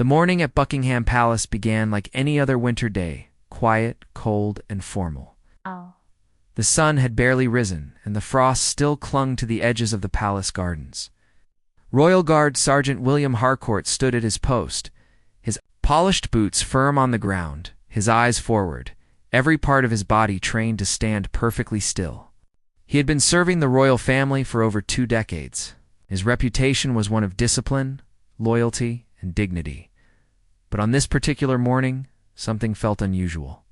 The morning at Buckingham Palace began like any other winter day, quiet, cold, and formal. Oh. The sun had barely risen, and the frost still clung to the edges of the palace gardens. Royal Guard Sergeant William Harcourt stood at his post, his polished boots firm on the ground, his eyes forward, every part of his body trained to stand perfectly still. He had been serving the royal family for over 2 decades. His reputation was one of discipline, loyalty, and dignity. But on this particular morning, something felt unusual.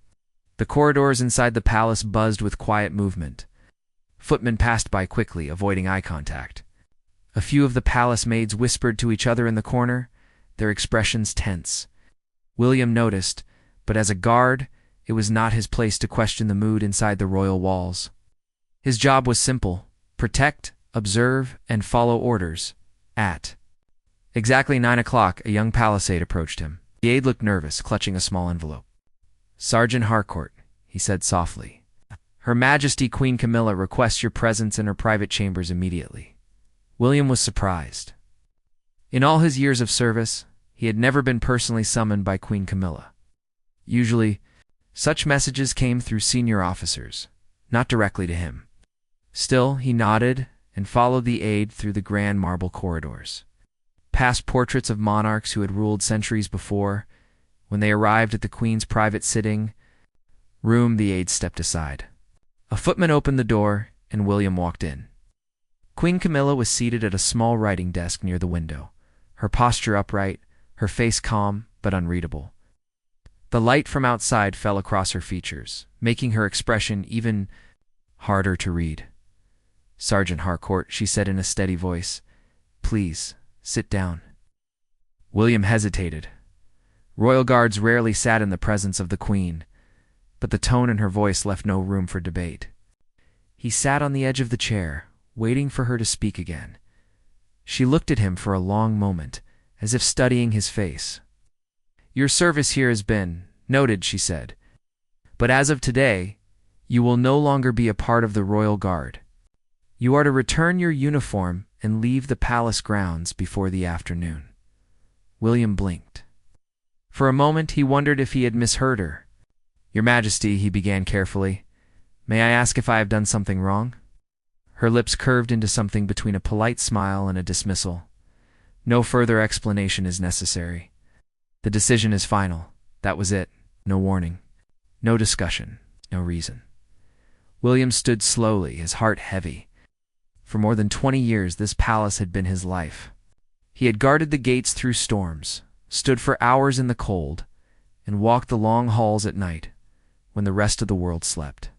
The corridors inside the palace buzzed with quiet movement. Footmen passed by quickly, avoiding eye contact. A few of the palace maids whispered to each other in the corner, their expressions tense. William noticed, but as a guard, it was not his place to question the mood inside the royal walls. His job was simple: protect, observe, and follow orders. At exactly 9 o'clock, a young palace aide approached him. The aide looked nervous, clutching a small envelope. "Sergeant Harcourt," he said softly, "Her Majesty Queen Camilla requests your presence in her private chambers immediately." William was surprised. In all his years of service, he had never been personally summoned by Queen Camilla. Usually, such messages came through senior officers, not directly to him. Still, he nodded and followed the aide through the grand marble corridors. Past portraits of monarchs who had ruled centuries before, when they arrived at the Queen's private sitting room, the aide stepped aside. A footman opened the door, and William walked in. Queen Camilla was seated at a small writing desk near the window, her posture upright, her face calm but unreadable. The light from outside fell across her features, making her expression even harder to read. "Sergeant Harcourt," she said in a steady voice, "please, sit down." William hesitated. Royal guards rarely sat in the presence of the Queen, but the tone in her voice left no room for debate. He sat on the edge of the chair, waiting for her to speak again. She looked at him for a long moment, as if studying his face. "Your service here has been noted," she said, "but as of today, you will no longer be a part of the Royal Guard. You are to return your uniform and leave the palace grounds before the afternoon." William blinked. For a moment he wondered if he had misheard her. "Your Majesty," he began carefully, "may I ask if I have done something wrong?" Her lips curved into something between a polite smile and a dismissal. "No further explanation is necessary. The decision is final. That was it. No warning. No discussion. No reason." William stood slowly, his heart heavy. For more than 20 years, this palace had been his life. He had guarded the gates through storms, stood for hours in the cold, and walked the long halls at night, when the rest of the world slept.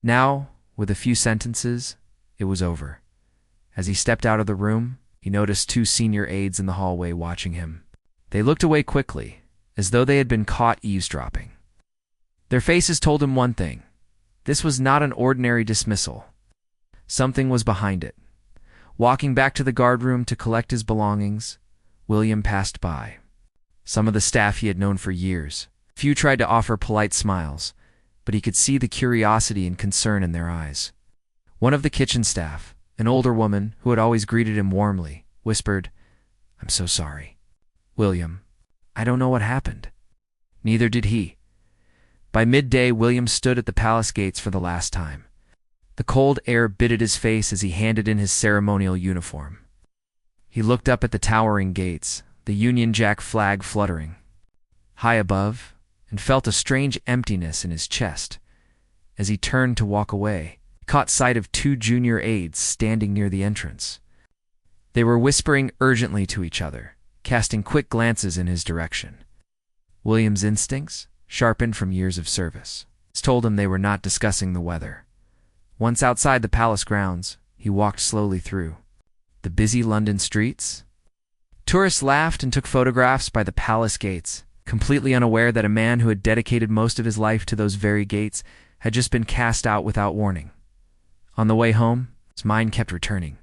Now, with a few sentences, it was over. As he stepped out of the room, he noticed 2 senior aides in the hallway watching him. They looked away quickly, as though they had been caught eavesdropping. Their faces told him one thing: this was not an ordinary dismissal. Something was behind it. Walking back to the guardroom to collect his belongings, William passed by. Some of the staff he had known for years. Few tried to offer polite smiles, but he could see the curiosity and concern in their eyes. One of the kitchen staff, an older woman who had always greeted him warmly, whispered, "I'm so sorry." "William, I don't know what happened." Neither did he. By midday, William stood at the palace gates for the last time. The cold air bit at his face as he handed in his ceremonial uniform. He looked up at the towering gates, the Union Jack flag fluttering high above, and felt a strange emptiness in his chest. As he turned to walk away, he caught sight of 2 junior aides standing near the entrance. They were whispering urgently to each other, casting quick glances in his direction. William's instincts, sharpened from years of service, told him they were not discussing the weather. Once outside the palace grounds, he walked slowly through the busy London streets. Tourists laughed and took photographs by the palace gates, completely unaware that a man who had dedicated most of his life to those very gates had just been cast out without warning. On the way home, his mind kept returning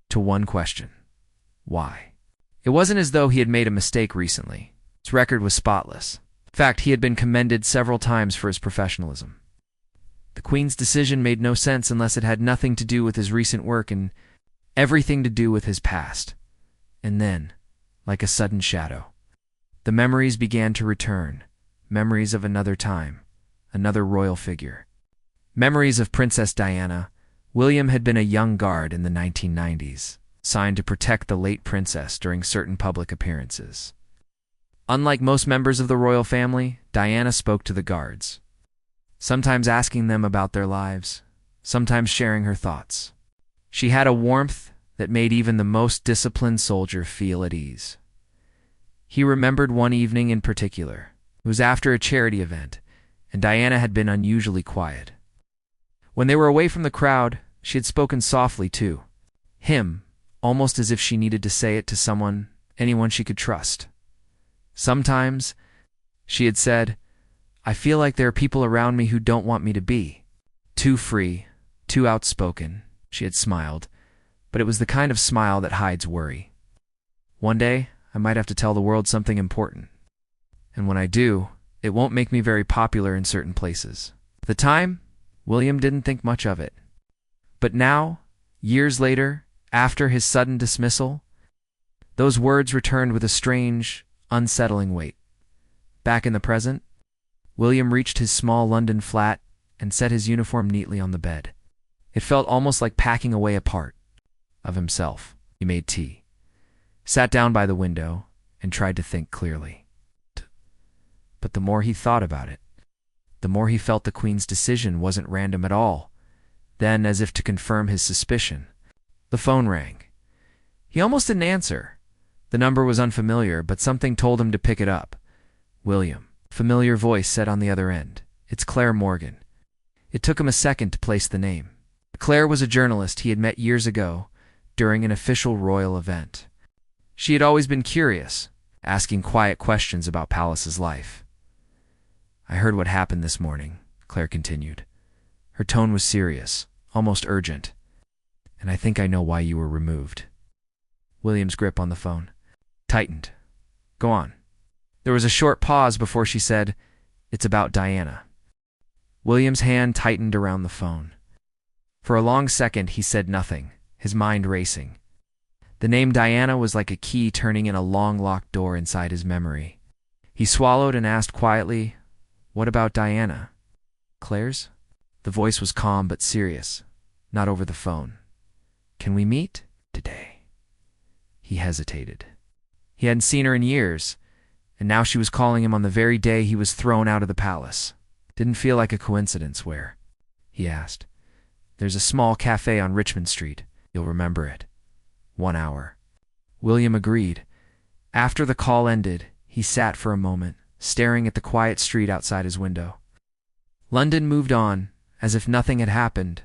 to one question: why? It wasn't as though he had made a mistake recently. His record was spotless. In fact, he had been commended several times for his professionalism. The Queen's decision made no sense unless it had nothing to do with his recent work and everything to do with his past. And then, like a sudden shadow, The memories began to return, memories of another time, another royal figure. Memories of Princess Diana. William had been a young guard in the 1990s, assigned to protect the late princess during certain public appearances. Unlike most members of the royal family, Diana spoke to the guards, sometimes asking them about their lives, sometimes sharing her thoughts. She had a warmth that made even the most disciplined soldier feel at ease. He remembered one evening in particular. It was after a charity event, and Diana had been unusually quiet. When they were away from the crowd, she had spoken softly to him, almost as if she needed to say it to anyone she could trust. Sometimes, she had said, "I feel like there are people around me who don't want me to be too free, too outspoken." She had smiled, but it was the kind of smile that hides worry. "One day, I might have to tell the world something important. And when I do, it won't make me very popular in certain places." At the time, William didn't think much of it. But now, years later, after his sudden dismissal, those words returned with a strange, unsettling weight. Back in the present, William reached his small London flat and set his uniform neatly on the bed. It felt almost like packing away a part of himself. He made tea, sat down by the window, and tried to think clearly. But the more he thought about it, the more he felt the Queen's decision wasn't random at all. Then, as if to confirm his suspicion, the phone rang. He almost didn't answer. The number was unfamiliar, but something told him to pick it up. "William," familiar voice said on the other end. "It's Claire Morgan." It took him a second to place the name. Claire was a journalist he had met years ago during an official royal event. She had always been curious, asking quiet questions about Palace's life. "I heard what happened this morning," Claire continued. Her tone was serious, almost urgent. "And I think I know why you were removed." William's grip on the phone tightened. "Go on." There was a short pause before she said, "It's about Diana." William's hand tightened around the phone. For a long second, he said nothing, his mind racing. The name Diana was like a key turning in a long locked door inside his memory. He swallowed and asked quietly, "What about Diana?" "Claire's?" The voice was calm but serious, not over the phone. "Can we meet today?" He hesitated. He hadn't seen her in years, and now she was calling him on the very day he was thrown out of the palace. Didn't feel like a coincidence. "Where?" he asked. "There's a small cafe on Richmond Street. You'll remember it. 1 hour." William agreed. After the call ended, he sat for a moment, staring at the quiet street outside his window. London moved on, as if nothing had happened.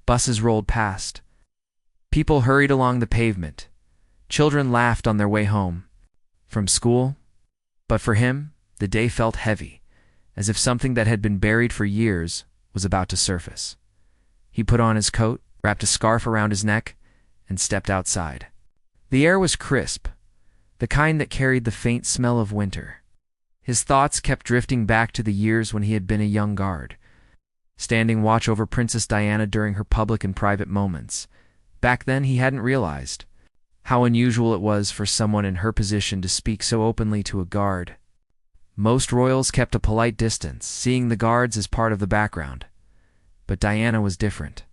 Buses rolled past. People hurried along the pavement. Children laughed on their way home from school. But for him, the day felt heavy, as if something that had been buried for years was about to surface. He put on his coat, wrapped a scarf around his neck, and stepped outside. The air was crisp, the kind that carried the faint smell of winter. His thoughts kept drifting back to the years when he had been a young guard, standing watch over Princess Diana during her public and private moments. Back then, he hadn't realized how unusual it was for someone in her position to speak so openly to a guard. Most royals kept a polite distance, seeing the guards as part of the background. But Diana was different.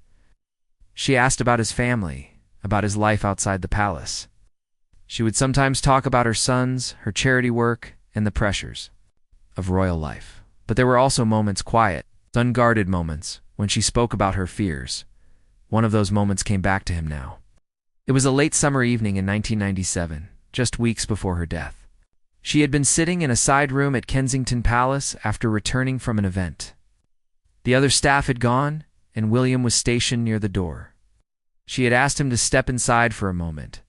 She asked about his family, about his life outside the palace. She would sometimes talk about her sons, her charity work, and the pressures of royal life. But there were also moments, quiet, unguarded moments, when she spoke about her fears. One of those moments came back to him now. It was a late summer evening in 1997, just weeks before her death. She had been sitting in a side room at Kensington Palace after returning from an event. The other staff had gone, and William was stationed near the door. She had asked him to step inside for a moment.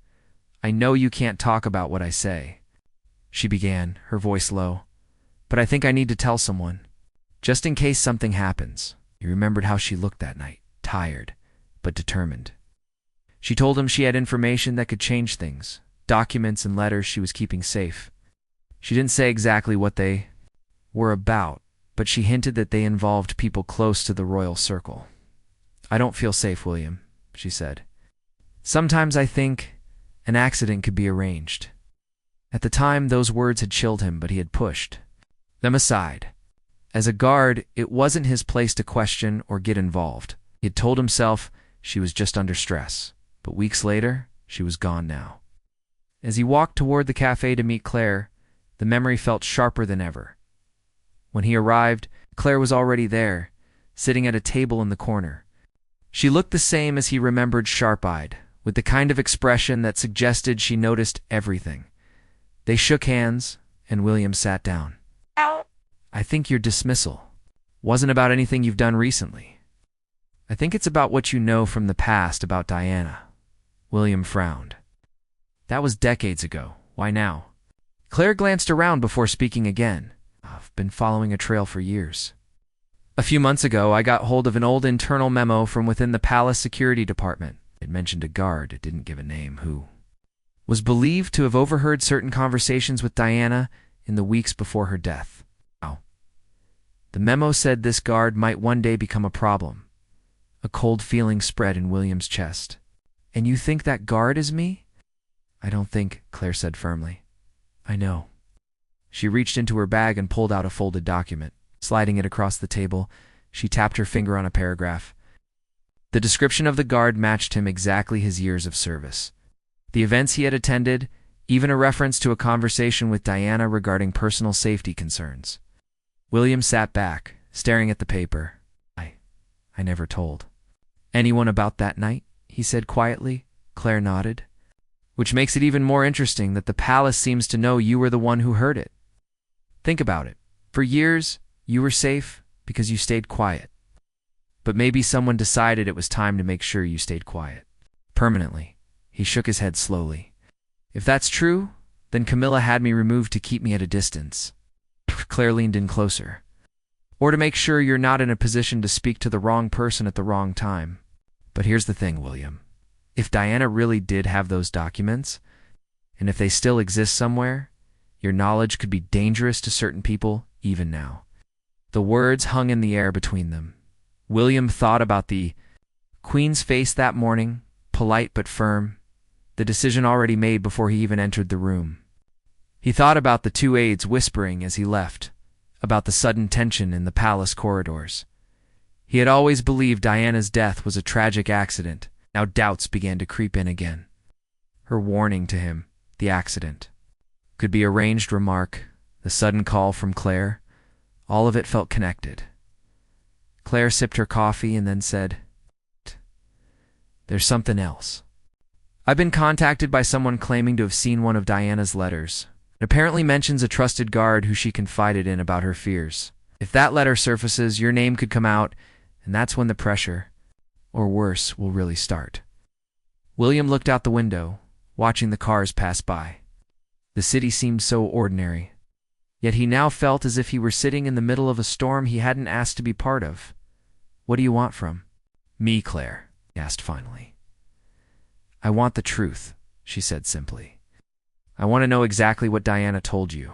"I know you can't talk about what I say," she began, her voice low, "but I think I need to tell someone, just in case something happens." He remembered how she looked that night, tired, but determined. She told him she had information that could change things, documents and letters she was keeping safe. She didn't say exactly what they were about, but she hinted that they involved people close to the royal circle. "I don't feel safe, William," she said. "Sometimes I think an accident could be arranged." At the time, those words had chilled him, but he had pushed them aside. As a guard, it wasn't his place to question or get involved. He had told himself she was just under stress, but weeks later, she was gone now. As he walked toward the cafe to meet Claire, the memory felt sharper than ever. When he arrived, Claire was already there, sitting at a table in the corner. She looked the same as he remembered, sharp-eyed, with the kind of expression that suggested she noticed everything. They shook hands, and William sat down. "I think your dismissal wasn't about anything you've done recently. I think it's about what you know from the past about Diana." William frowned. "That was decades ago. Why now?" Claire glanced around before speaking again. "I've been following a trail for years. A few months ago, I got hold of an old internal memo from within the palace security department. It mentioned a guard, it didn't give a name, who was believed to have overheard certain conversations with Diana in the weeks before her death. Wow. The memo said this guard might one day become a problem." A cold feeling spread in William's chest. "And you think that guard is me?" "I don't think," Claire said firmly. "I know." She reached into her bag and pulled out a folded document. Sliding it across the table, she tapped her finger on a paragraph. The description of the guard matched him exactly, his years of service, the events he had attended, even a reference to a conversation with Diana regarding personal safety concerns. William sat back, staring at the paper. I never told anyone about that night," he said quietly. Claire nodded. "Which makes it even more interesting that the palace seems to know you were the one who heard it. Think about it. For years, you were safe because you stayed quiet. But maybe someone decided it was time to make sure you stayed quiet. Permanently." He shook his head slowly. "If that's true, then Camilla had me removed to keep me at a distance." Claire leaned in closer. "Or to make sure you're not in a position to speak to the wrong person at the wrong time. But here's the thing, William. If Diana really did have those documents, and if they still exist somewhere, your knowledge could be dangerous to certain people even now." The words hung in the air between them. William thought about the Queen's face that morning, polite but firm, the decision already made before he even entered the room. He thought about the two aides whispering as he left, about the sudden tension in the palace corridors. He had always believed Diana's death was a tragic accident. Now doubts began to creep in again. Her warning to him, the accident, could be a ranged remark, the sudden call from Claire. All of it felt connected. Claire sipped her coffee and then said, "There's something else. I've been contacted by someone claiming to have seen one of Diana's letters. It apparently mentions a trusted guard who she confided in about her fears. If that letter surfaces, your name could come out, and that's when the pressure, or worse, will really start." William looked out the window, watching the cars pass by. The city seemed so ordinary, yet he now felt as if he were sitting in the middle of a storm he hadn't asked to be part of. "What do you want from me, Claire?" he asked finally. "I want the truth," she said simply. "I want to know exactly what Diana told you.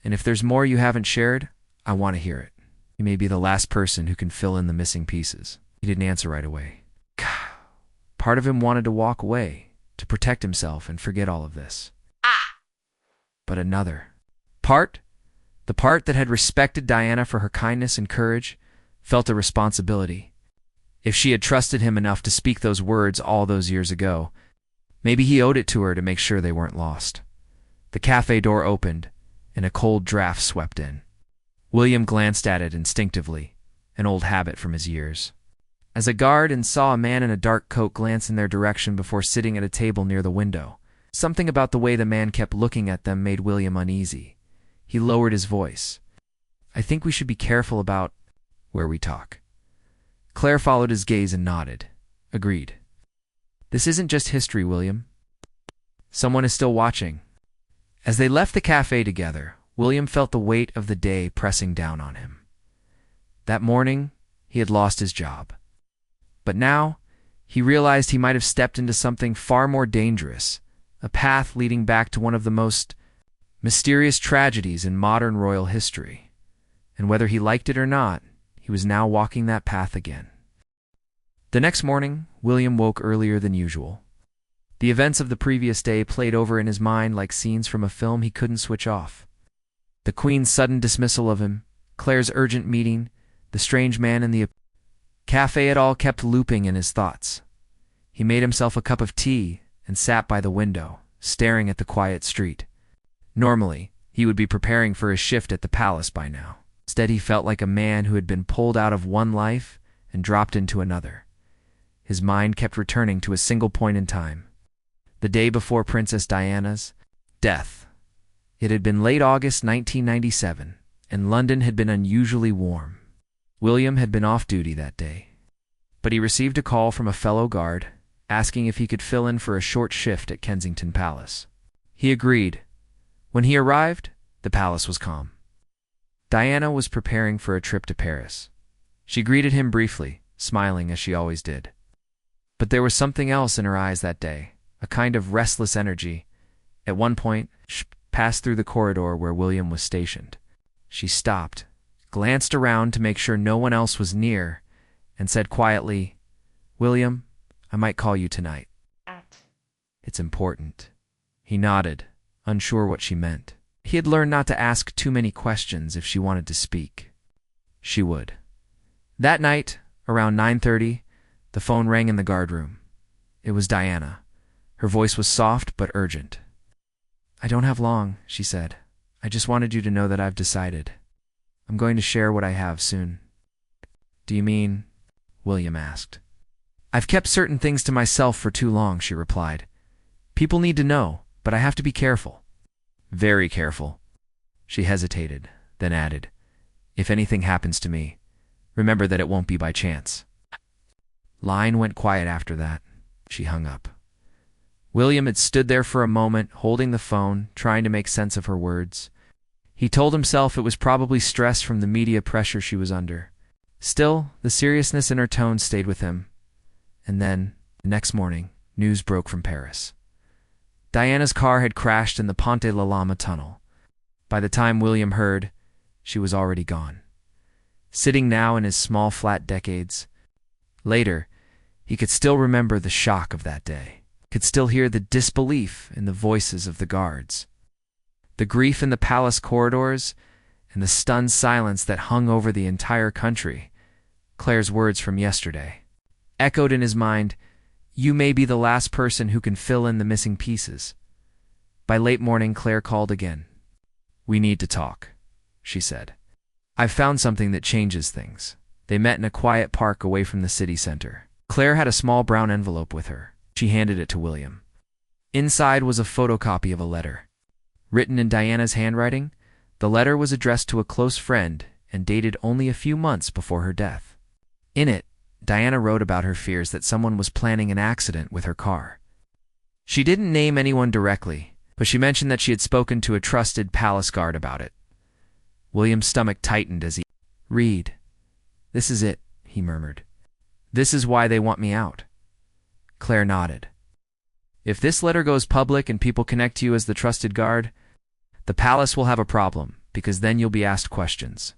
And if there's more you haven't shared, I want to hear it. You may be the last person who can fill in the missing pieces." He didn't answer right away. Part of him wanted to walk away, to protect himself and forget all of this. But another part, the part that had respected Diana for her kindness and courage, felt a responsibility. If she had trusted him enough to speak those words all those years ago, maybe he owed it to her to make sure they weren't lost. The cafe door opened, and a cold draft swept in. William glanced at it instinctively, an old habit from his years, as a guard, and saw a man in a dark coat glance in their direction before sitting at a table near the window. Something about the way the man kept looking at them made William uneasy. He lowered his voice. "I think we should be careful about where we talk." Claire followed his gaze and nodded. "Agreed. This isn't just history, William. Someone is still watching." As they left the cafe together, William felt the weight of the day pressing down on him. That morning, he had lost his job. But now, he realized he might have stepped into something far more dangerous, a path leading back to one of the most mysterious tragedies in modern royal history. And whether he liked it or not, he was now walking that path again. The next morning, William woke earlier than usual. The events of the previous day played over in his mind like scenes from a film he couldn't switch off. The Queen's sudden dismissal of him, Claire's urgent meeting, the strange man in the cafe, it all kept looping in his thoughts. He made himself a cup of tea and sat by the window, staring at the quiet street. Normally, he would be preparing for his shift at the palace by now. Instead, he felt like a man who had been pulled out of one life and dropped into another. His mind kept returning to a single point in time. The day before Princess Diana's death. It had been late August 1997, and London had been unusually warm. William had been off duty that day, but he received a call from a fellow guard asking if he could fill in for a short shift at Kensington Palace. He agreed. When he arrived, the palace was calm. Diana was preparing for a trip to Paris. She greeted him briefly, smiling as she always did. But there was something else in her eyes that day, a kind of restless energy. At one point, she passed through the corridor where William was stationed. She stopped, glanced around to make sure no one else was near, and said quietly, "William, I might call you tonight. It's important." He nodded, unsure what she meant. He had learned not to ask too many questions if she wanted to speak. She would. That night, around 9:30, the phone rang in the guard room. It was Diana. Her voice was soft but urgent. "I don't have long," she said. "I just wanted you to know that I've decided. I'm going to share what I have soon." "Do you mean?" William asked. "I've kept certain things to myself for too long," she replied. "People need to know, but I have to be careful." "Very careful." She hesitated, then added, "If anything happens to me, remember that it won't be by chance." Line went quiet after that. She hung up. William had stood there for a moment, holding the phone, trying to make sense of her words. He told himself it was probably stress from the media pressure she was under. Still, the seriousness in her tone stayed with him. And then, the next morning, news broke from Paris. Diana's car had crashed in the Ponte la Lama tunnel. By the time William heard, she was already gone. Sitting now in his small flat decades. Later, he could still remember the shock of that day. Could still hear the disbelief in the voices of the guards. The grief in the palace corridors, and the stunned silence that hung over the entire country. Claire's words from yesterday echoed in his mind, "You may be the last person who can fill in the missing pieces." By late morning, Claire called again. "We need to talk," she said. "I've found something that changes things." They met in a quiet park away from the city center. Claire had a small brown envelope with her. She handed it to William. Inside was a photocopy of a letter. Written in Diana's handwriting, the letter was addressed to a close friend and dated only a few months before her death. In it, Diana wrote about her fears that someone was planning an accident with her car. She didn't name anyone directly, but she mentioned that she had spoken to a trusted palace guard about it. William's stomach tightened as he read. "This is it," he murmured. "This is why they want me out." Claire nodded. "If this letter goes public and people connect you as the trusted guard, the palace will have a problem, because then you'll be asked questions.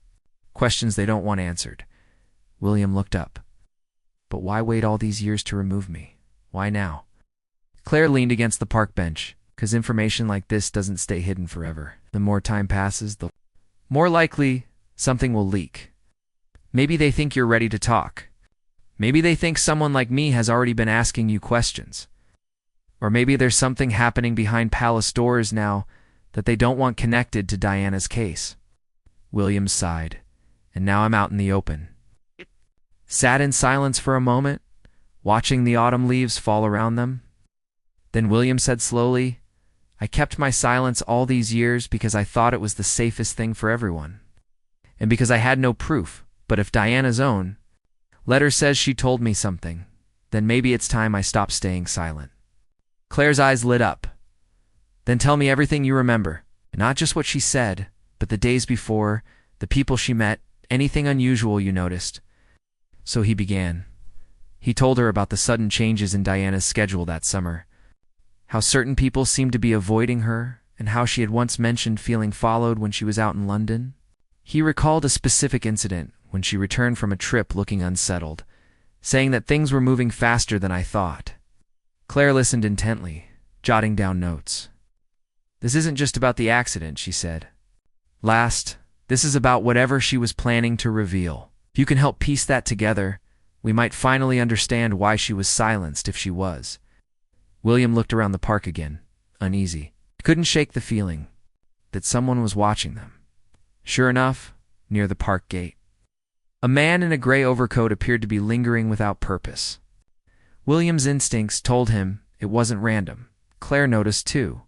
Questions they don't want answered." William looked up. "But why wait all these years to remove me? Why now?" Claire leaned against the park bench, because information like this doesn't stay hidden forever. The more time passes, the more likely something will leak. Maybe they think you're ready to talk. Maybe they think someone like me has already been asking you questions. Or maybe there's something happening behind palace doors now that they don't want connected to Diana's case. William sighed. "And now I'm out in the open." Sat in silence for a moment, watching the autumn leaves fall around them. Then William said slowly, "I kept my silence all these years because I thought it was the safest thing for everyone. And because I had no proof, but if Diana's own letter says she told me something, then maybe it's time I stopped staying silent." Claire's eyes lit up. "Then tell me everything you remember. Not just what she said, but the days before, the people she met, anything unusual you noticed." So he began. He told her about the sudden changes in Diana's schedule that summer, how certain people seemed to be avoiding her, and how she had once mentioned feeling followed when she was out in London. He recalled a specific incident when she returned from a trip looking unsettled, saying that things were moving faster than I thought. Claire listened intently, jotting down notes. "This isn't just about the accident," she said. This is about whatever she was planning to reveal. If you can help piece that together, we might finally understand why she was silenced if she was." William looked around the park again, uneasy. He couldn't shake the feeling that someone was watching them. Sure enough, near the park gate, a man in a gray overcoat appeared to be lingering without purpose. William's instincts told him it wasn't random. Claire noticed too.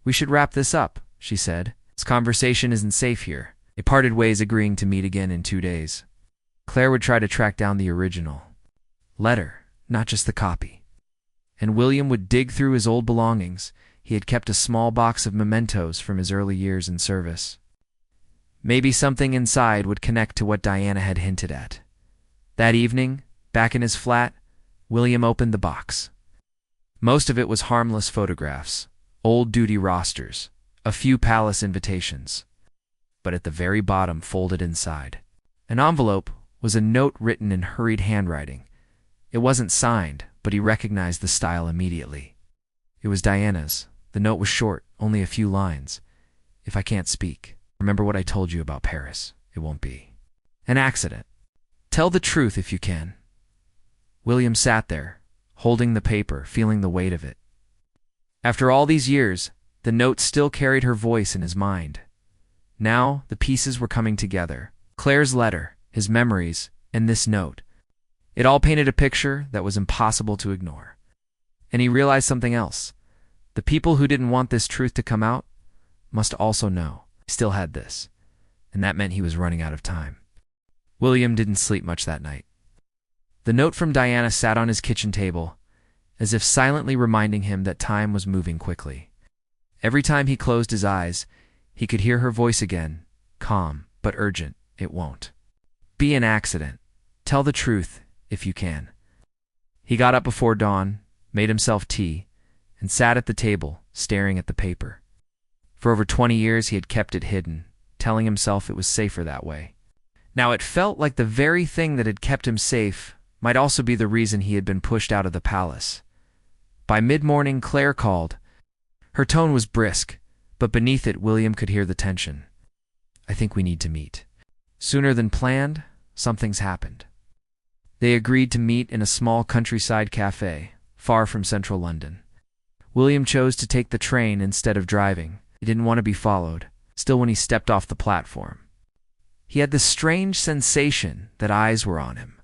"We should wrap this up," she said. "This conversation isn't safe here." They parted ways, agreeing to meet again in 2 days. Claire would try to track down the original letter, not just the copy. And William would dig through his old belongings. He had kept a small box of mementos from his early years in service. Maybe something inside would connect to what Diana had hinted at. That evening, back in his flat, William opened the box. Most of it was harmless photographs, old duty rosters, a few palace invitations. But at the very bottom, folded inside an envelope, was a note written in hurried handwriting. It wasn't signed, but he recognized the style immediately. It was Diana's. The note was short, only a few lines. "If I can't speak, remember what I told you about Paris. It won't be an accident. Tell the truth if you can." William sat there, holding the paper, feeling the weight of it. After all these years, the note still carried her voice in his mind. Now, the pieces were coming together. Claire's letter, his memories, and this note. It all painted a picture that was impossible to ignore. And he realized something else. The people who didn't want this truth to come out must also know he still had this, and that meant he was running out of time. William didn't sleep much that night. The note from Diana sat on his kitchen table, as if silently reminding him that time was moving quickly. Every time he closed his eyes, he could hear her voice again, calm but urgent. "It won't be an accident. Tell the truth if you can." He got up before dawn, made himself tea, and sat at the table, staring at the paper. For over 20 years he had kept it hidden, telling himself it was safer that way. Now it felt like the very thing that had kept him safe might also be the reason he had been pushed out of the palace. By mid-morning, Claire called. Her tone was brisk, but beneath it William could hear the tension. "I think we need to meet." Sooner than planned, something's happened. They agreed to meet in a small countryside cafe, far from central London. William chose to take the train instead of driving. He didn't want to be followed. Still, when he stepped off the platform, he had this strange sensation that eyes were on him.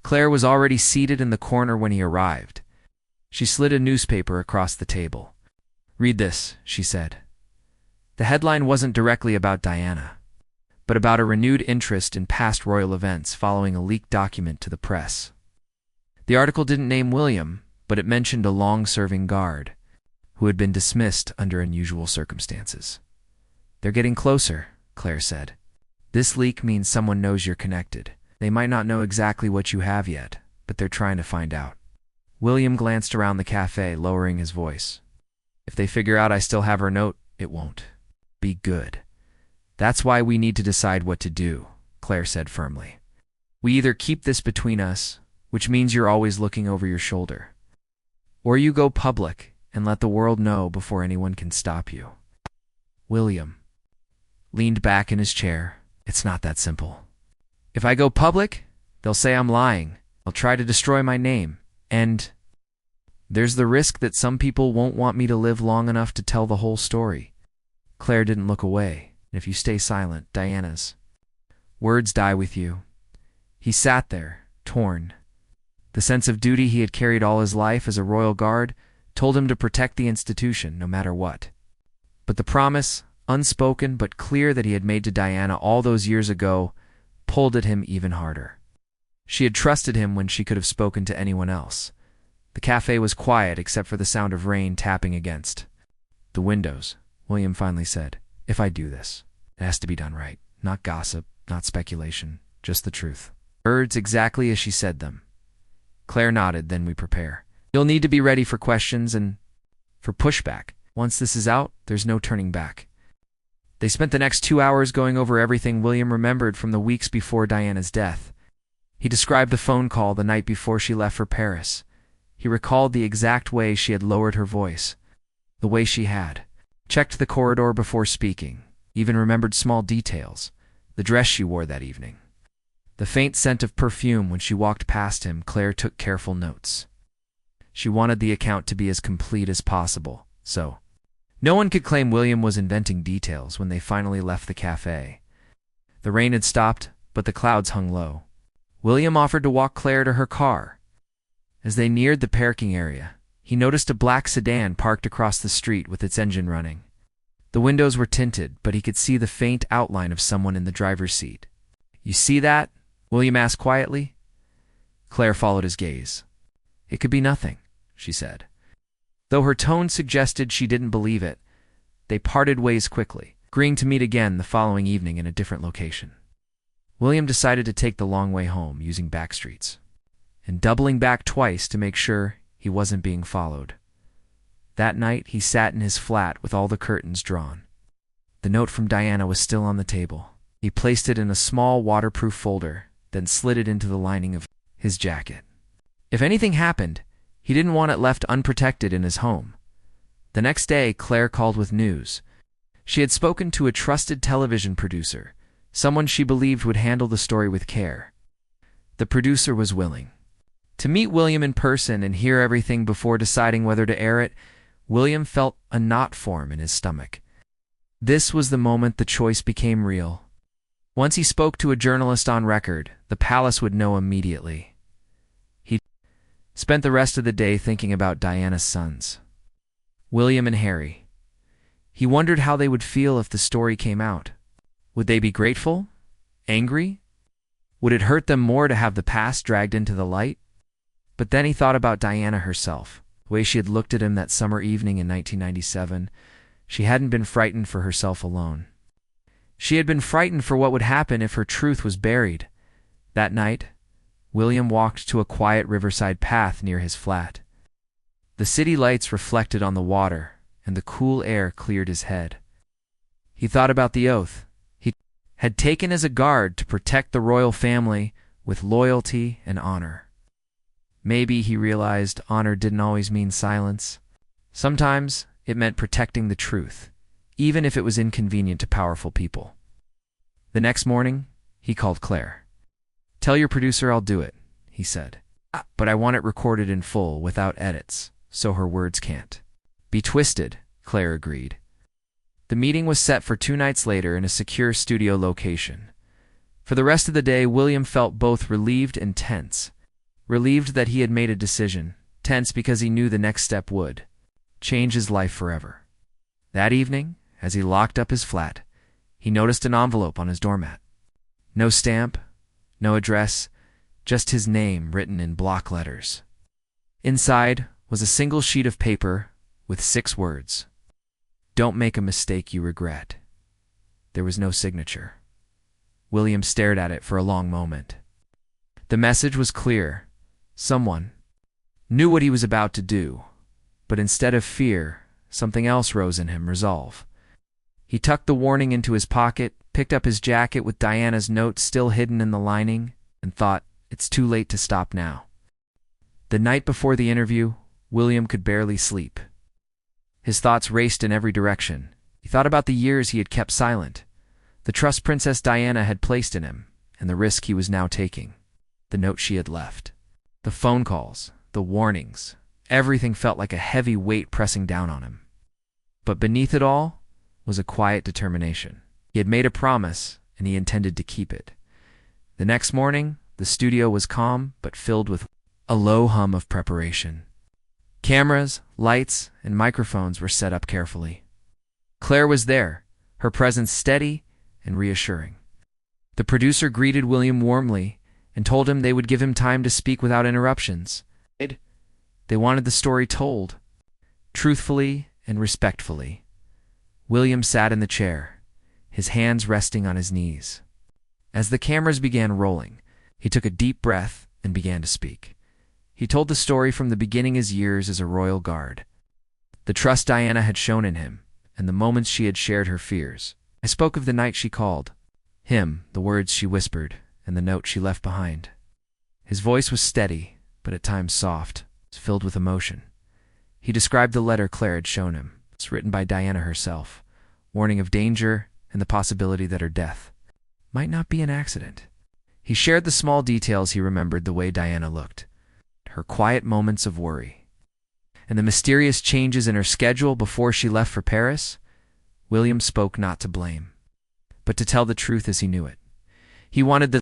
Claire was already seated in the corner when he arrived. She slid a newspaper across the table. "Read this," she said. The headline wasn't directly about Diana, but about a renewed interest in past royal events following a leaked document to the press. The article didn't name William, but it mentioned a long-serving guard who had been dismissed under unusual circumstances. "They're getting closer," Claire said. "This leak means someone knows you're connected. They might not know exactly what you have yet, but they're trying to find out." William glanced around the cafe, lowering his voice. "If they figure out I still have her note, it won't be good. That's why we need to decide what to do," Claire said firmly. "We either keep this between us, which means you're always looking over your shoulder, or you go public and let the world know before anyone can stop you." William leaned back in his chair. "It's not that simple. If I go public, they'll say I'm lying. They'll try to destroy my name. And there's the risk that some people won't want me to live long enough to tell the whole story." Claire didn't look away. "And if you stay silent, Diana's words die with you." He sat there, torn. The sense of duty he had carried all his life as a royal guard told him to protect the institution no matter what. But the promise, unspoken but clear, that he had made to Diana all those years ago pulled at him even harder. She had trusted him when she could have spoken to anyone else. The cafe was quiet except for the sound of rain tapping against the windows. William finally said, "If I do this, it has to be done right. Not gossip, not speculation, just the truth." Words exactly as she said them. Claire nodded. "Then we prepare. You'll need to be ready for questions and for pushback. Once this is out, there's no turning back." They spent the next 2 hours going over everything William remembered from the weeks before Diana's death. He described the phone call the night before she left for Paris. He He recalled the exact way she had lowered her voice, the way she had checked the corridor before speaking, even remembered small details, the dress she wore that evening. The faint scent of perfume when she walked past him. Claire took careful notes. She wanted the account to be as complete as possible, so no one could claim William was inventing details. When they finally left the cafe, the rain had stopped, but the clouds hung low. William offered to walk Claire to her car. As they neared the parking area, he noticed a black sedan parked across the street with its engine running. The windows were tinted, but he could see the faint outline of someone in the driver's seat. "You see that?" William asked quietly. Claire followed his gaze. "It could be nothing," she said. Though her tone suggested she didn't believe it, they parted ways quickly, agreeing to meet again the following evening in a different location. William decided to take the long way home using back streets, and doubling back twice to make sure he wasn't being followed. That night, he sat in his flat with all the curtains drawn. The note from Diana was still on the table. He placed it in a small waterproof folder, then slid it into the lining of his jacket. If anything happened, he didn't want it left unprotected in his home. The next day, Claire called with news. She had spoken to a trusted television producer, someone she believed would handle the story with care. The producer was willing to meet William in person and hear everything before deciding whether to air it. William felt a knot form in his stomach. This was the moment the choice became real. Once he spoke to a journalist on record, the palace would know immediately. He spent the rest of the day thinking about Diana's sons, William and Harry. He wondered how they would feel if the story came out. Would they be grateful? Angry? Would it hurt them more to have the past dragged into the light? But then he thought about Diana herself, the way she had looked at him that summer evening in 1997. She hadn't been frightened for herself alone. She had been frightened for what would happen if her truth was buried. That night, William walked to a quiet riverside path near his flat. The city lights reflected on the water, and the cool air cleared his head. He thought about the oath he had taken as a guard to protect the royal family with loyalty and honor. Maybe, he realized, honor didn't always mean silence. Sometimes it meant protecting the truth, even if it was inconvenient to powerful people. The next morning, he called Claire. "Tell your producer I'll do it," he said. "But I want it recorded in full, without edits, so her words can't be twisted," Claire agreed. The meeting was set for 2 nights later in a secure studio location. For the rest of the day, William felt both relieved and tense. Relieved that he had made a decision, tense because he knew the next step would change his life forever. That evening, as he locked up his flat, he noticed an envelope on his doormat. No stamp, no address, just his name written in block letters. Inside was a single sheet of paper with 6 words. "Don't make a mistake you regret." There was no signature. William stared at it for a long moment. The message was clear. Someone knew what he was about to do, but instead of fear, something else rose in him, resolve. He tucked the warning into his pocket, picked up his jacket with Diana's note still hidden in the lining, and thought, it's too late to stop now. The night before the interview, William could barely sleep. His thoughts raced in every direction. He thought about the years he had kept silent, the trust Princess Diana had placed in him, and the risk he was now taking, the note she had left. The phone calls, the warnings, everything felt like a heavy weight pressing down on him. But beneath it all was a quiet determination. He had made a promise, and he intended to keep it. The next morning, the studio was calm but filled with a low hum of preparation. Cameras, lights, and microphones were set up carefully. Claire was there, her presence steady and reassuring. The producer greeted William warmly and told him they would give him time to speak without interruptions. They wanted the story told, truthfully and respectfully. William sat in the chair, his hands resting on his knees. As the cameras began rolling, he took a deep breath and began to speak. He told the story from the beginning, his years as a royal guard, the trust Diana had shown in him, and the moments she had shared her fears. I spoke of the night she called, him, the words she whispered, and the note she left behind. His voice was steady, but at times soft, filled with emotion. He described the letter Claire had shown him. It's written by Diana herself, warning of danger and the possibility that her death might not be an accident. He shared the small details he remembered, the way Diana looked, her quiet moments of worry, and the mysterious changes in her schedule before she left for Paris. William spoke not to blame, but to tell the truth as he knew it. He wanted the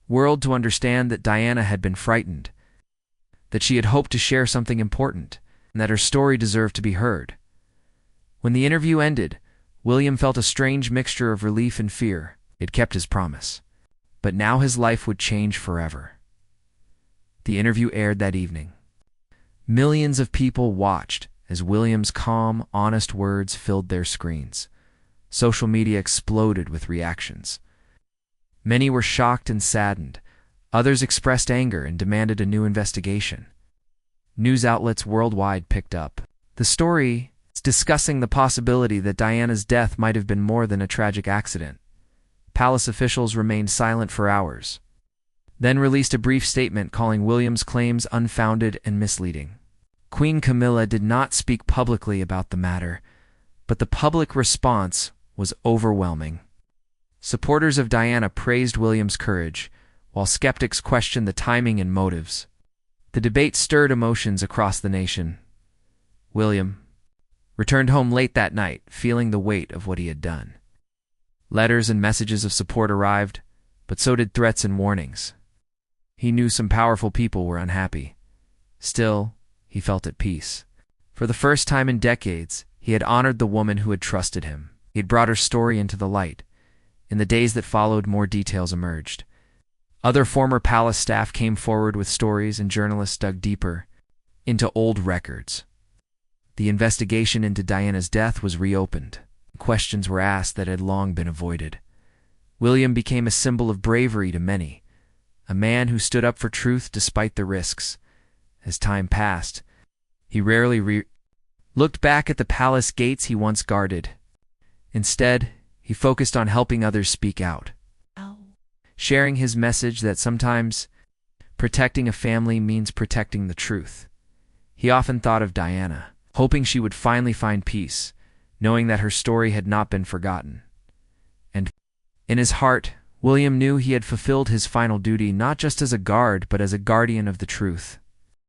world to understand that Diana had been frightened, that she had hoped to share something important, and that her story deserved to be heard. When the interview ended, William felt a strange mixture of relief and fear. He had kept his promise, but now his life would change forever. The interview aired that evening. Millions of people watched as William's calm, honest words filled their screens. Social media exploded with reactions. Many were shocked and saddened. Others expressed anger and demanded a new investigation. News outlets worldwide picked up the story, discussing the possibility that Diana's death might have been more than a tragic accident. Palace officials remained silent for hours, then released a brief statement calling William's claims unfounded and misleading. Queen Camilla did not speak publicly about the matter, but the public response was overwhelming. Supporters of Diana praised William's courage, while skeptics questioned the timing and motives. The debate stirred emotions across the nation. William returned home late that night, feeling the weight of what he had done. Letters and messages of support arrived, but so did threats and warnings. He knew some powerful people were unhappy. Still, he felt at peace. For the first time in decades, he had honored the woman who had trusted him. He had brought her story into the light. In the days that followed, more details emerged. Other former palace staff came forward with stories, and journalists dug deeper into old records. The investigation into Diana's death was reopened. Questions were asked that had long been avoided. William became a symbol of bravery to many, a man who stood up for truth despite the risks. As time passed, he rarely looked back at the palace gates he once guarded. Instead, he focused on helping others speak out, sharing his message that sometimes protecting a family means protecting the truth. He often thought of Diana, hoping she would finally find peace, knowing that her story had not been forgotten. And in his heart, William knew he had fulfilled his final duty, not just as a guard, but as a guardian of the truth.